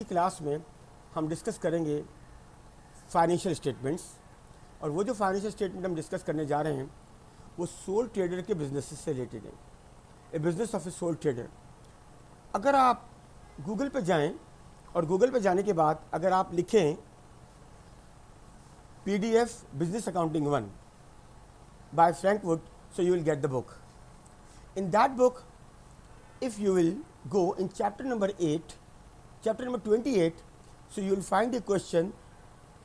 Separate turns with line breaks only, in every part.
Class में हम discuss करेंगे फाइनेंशियल स्टेटमेंट्स, और वो जो फाइनेंशियल स्टेटमेंट हम डिस्कस करने जा रहे हैं वो सोल ट्रेडर के बिजनेस से रिलेटेड है। A business of a sole trader. अगर आप गूगल पे जाएं और गूगल पे जाने के बाद अगर आप लिखें PDF business accounting 1 by Frank Wood, so you will get the book. In that book, if you will go in chapter number 8, chapter number 28, so you will find a question,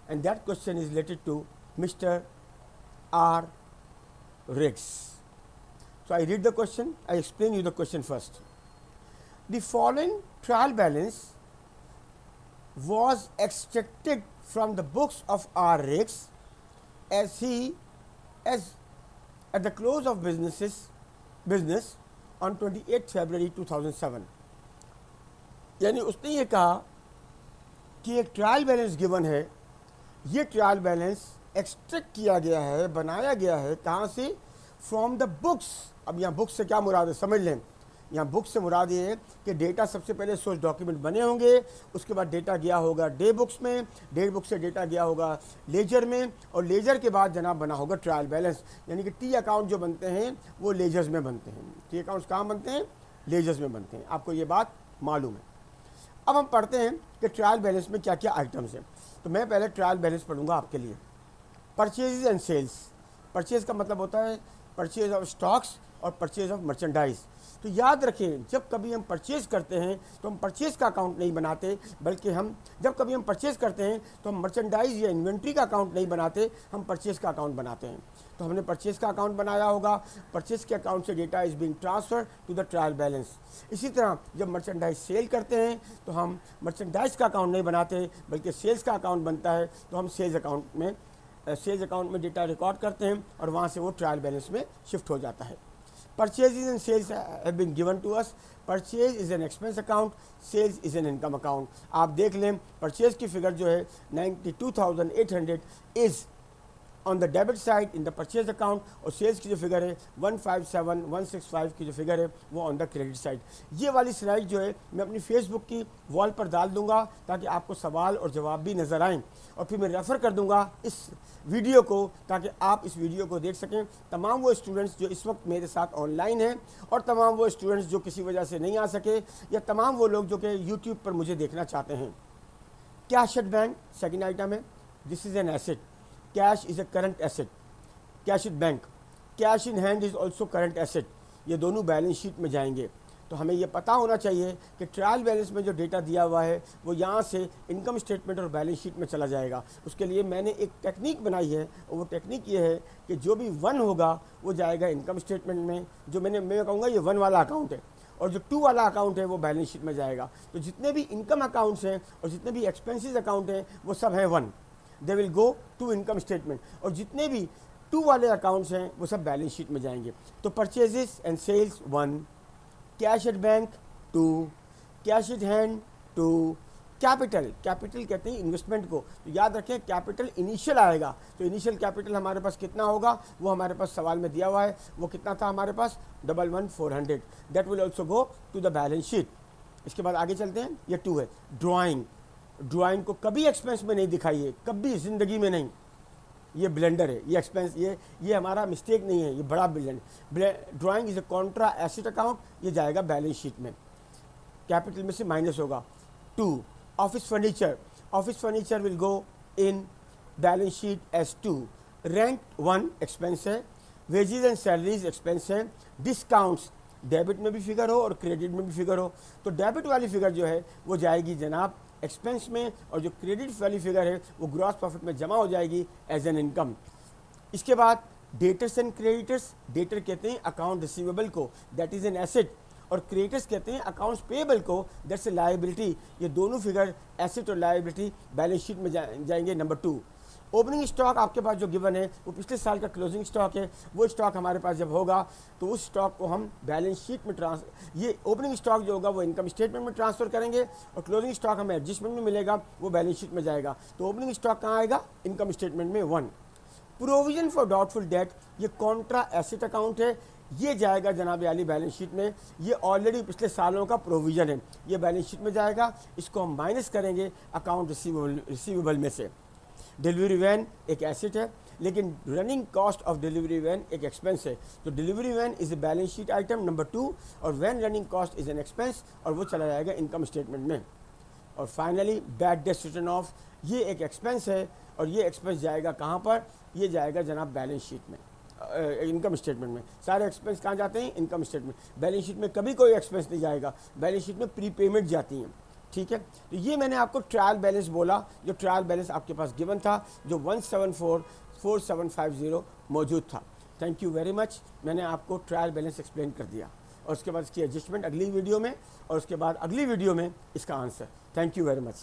and that question is related to Mr. R. Riggs. So I read the question, I explain you the question first. The following trial balance was extracted from the books of R. Riggs as at the close of business on 28 February 2007. यानी उसने ये कहा कि एक trial balance given है, ये trial balance extract किया गया है, बनाया गया है, कहाँ से? From the books. अब यहाँ बुक्स से क्या मुराद है समझ लें। यहाँ बुक्स से मुराद ये है कि डेटा सबसे पहले सोर्स डॉक्यूमेंट बने होंगे, उसके बाद डेटा गया होगा डे बुक्स में, डे बुक से डेटा गया होगा लेजर में, और लेजर के बाद जनाब बना होगा ट्रायल बैलेंस। यानी कि टी अकाउंट जो बनते हैं वो लेजर्स में बनते हैं। टी अकाउंट्स कहाँ बनते हैं? लेजर्स में बनते हैं। आपको ये बात मालूम है। अब हम पढ़ते हैं कि ट्रायल बैलेंस में क्या क्या आइटम्स हैं। तो मैं पहले ट्रायल बैलेंस पढ़ूंगा आपके लिए। Purchase and sales. परचेज का मतलब होता है परचेज ऑफ स्टॉक्स और परचेज ऑफ मर्चेंडाइज। तो याद रखें, जब कभी हम परचेज़ करते हैं तो हम परचेज़ का अकाउंट नहीं बनाते, बल्कि जब कभी हम परचेज़ करते हैं तो हम मर्चेंडाइज या इन्वेंट्री का अकाउंट नहीं बनाते, हम परचेज़ का अकाउंट बनाते हैं। तो हमने परचेज़ का अकाउंट बनाया होगा, परचेज़ के अकाउंट से data is being transfer to the trial balance. इसी तरह जब मर्चेंडाइज सेल करते हैं तो हम मर्चेंडाइज का अकाउंट नहीं बनाते, बल्कि सेल्स का अकाउंट बनता है। तो हम सेल्स अकाउंट में डेटा रिकॉर्ड करते हैं और वहाँ से वो ट्रायल बैलेंस में शिफ्ट हो जाता है। Purchases and sales have been given to us. Purchase is an expense account, sales is an income account. आप देख लें परचेज की फिगर जो है 92,800 is on the debit side in the purchase account, और सेल्स की जो फिगर है 157,165 की जो फिगर है वो ऑन द क्रेडिट साइड। ये वाली स्लाइड जो है मैं अपनी फेसबुक की वॉल पर डाल दूंगा ताकि आपको सवाल और जवाब भी नज़र आएँ, और फिर मैं रेफ़र कर दूंगा इस वीडियो को ताकि आप इस वीडियो को देख सकें। तमाम वो स्टूडेंट्स जो इस वक्त मेरे साथ ऑनलाइन हैं, और तमाम वो स्टूडेंट्स जो किसी वजह से नहीं आ सके, या तमाम वो लोग जो कि यूट्यूब पर मुझे देखना चाहते हैं। Cash at bank second item है। This is an asset. Cash is a current asset. Cash at bank. Cash in hand is also current asset. ये दोनों बैलेंस शीट में जाएंगे। तो हमें ये पता होना चाहिए कि ट्रायल बैलेंस में जो डेटा दिया हुआ है वो यहाँ से इनकम स्टेटमेंट और बैलेंस शीट में चला जाएगा। उसके लिए मैंने एक टेक्निक बनाई है, और वो टेक्निक ये है कि जो भी 1 होगा वो जाएगा इनकम स्टेटमेंट में, जो मैं कहूँगा ये 1 वाला अकाउंट है, और जो 2 वाला अकाउंट है वो बैलेंस शीट में जाएगा। तो जितने भी इनकम अकाउंट्स हैं और जितने भी एक्सपेंसेस अकाउंट हैं वो सब हैं 1, they will go to income statement, और जितने भी 2 वाले अकाउंट्स हैं वो सब बैलेंस शीट में जाएंगे। तो purchases and sales 1, cash at bank 2, cash at hand 2, capital कहते हैं इन्वेस्टमेंट को। तो याद रखें कैपिटल इनिशियल आएगा। तो इनिशियल कैपिटल हमारे पास कितना होगा वो हमारे पास सवाल में दिया हुआ है। वो कितना था हमारे पास? 11,400। That will also go to the balance sheet. इसके बाद आगे चलते हैं। ये 2 है। ड्राइंग को कभी एक्सपेंस में नहीं दिखाइए, कभी ज़िंदगी में नहीं। ये ब्लेंडर है, ये एक्सपेंस, ये हमारा मिस्टेक नहीं है, ये बड़ा drawing is a Contra asset account, ये जाएगा बैलेंस शीट में, कैपिटल में से माइनस होगा। 2 office furniture will go in balance sheet as 2। Rent 1 expense है। वेजेस एंड सैलरीज एक्सपेंस है। डिस्काउंट्स डेबिट में भी फिगर हो और क्रेडिट में भी फिगर हो, तो डेबिट वाली फिगर जो है वो जाएगी जनाब एक्सपेंस में, और जो क्रेडिट वाली फिगर है वो ग्रॉस प्रॉफिट में जमा हो जाएगी एज एन इनकम। इसके बाद डेटर्स एंड क्रेडिटर्स। डेटर कहते हैं अकाउंट रिसीवेबल को, दैट इज़ एन एसेट, और क्रेडिटर्स कहते हैं अकाउंट्स पेएबल को, दैट्स ए लायबिलिटी। ये दोनों फिगर एसेट और लायबिलिटी बैलेंस शीट में जाएंगे। नंबर 2 ओपनिंग स्टॉक आपके पास जो गिवन है वो पिछले साल का क्लोजिंग स्टॉक है। वो स्टॉक हमारे पास जब होगा तो उस स्टॉक को हम बैलेंस शीट में ये ओपनिंग स्टॉक जो होगा वो इनकम स्टेटमेंट में ट्रांसफर करेंगे, और क्लोजिंग स्टॉक हमें एडजस्टमेंट में मिलेगा, वो बैलेंस शीट में जाएगा। तो ओपनिंग स्टॉक कहाँ आएगा? इनकम स्टेटमेंट में 1। प्रोविजन फॉर डाउटफुल डेट, ये कॉन्ट्रा एसेट अकाउंट है, ये जाएगा जनाब आली बैलेंस शीट में, ये ऑलरेडी पिछले सालों का प्रोविज़न है, ये बैलेंस शीट में जाएगा, इसको हम माइनस करेंगे अकाउंट रिसीवेबल में से। डिलीवरी वैन एक एसेट है, लेकिन running cost of delivery van एक एक्सपेंस है। तो delivery van is a balance sheet item number 2 और van running cost is an expense और वो चला जाएगा इनकम स्टेटमेंट में। और finally bad debts written off, ये एक एक्सपेंस है और ये एक्सपेंस जाएगा कहाँ पर, ये जाएगा जनाब बैलेंस शीट में, इनकम स्टेटमेंट में। सारे एक्सपेंस कहाँ जाते हैं, इनकम स्टेटमेंट। बैलेंस शीट में कभी कोई एक्सपेंस नहीं जाएगा, बैलेंस शीट में प्री पेमेंट जाती हैं। ठीक है, तो ये मैंने आपको ट्रायल बैलेंस बोला, जो ट्रायल बैलेंस आपके पास गिवन था, जो 1744750 मौजूद था। थैंक यू वेरी मच, मैंने आपको ट्रायल बैलेंस एक्सप्लेन कर दिया और उसके बाद इसकी एडजस्टमेंट अगली वीडियो में और उसके बाद अगली वीडियो में इसका answer. Thank you very much.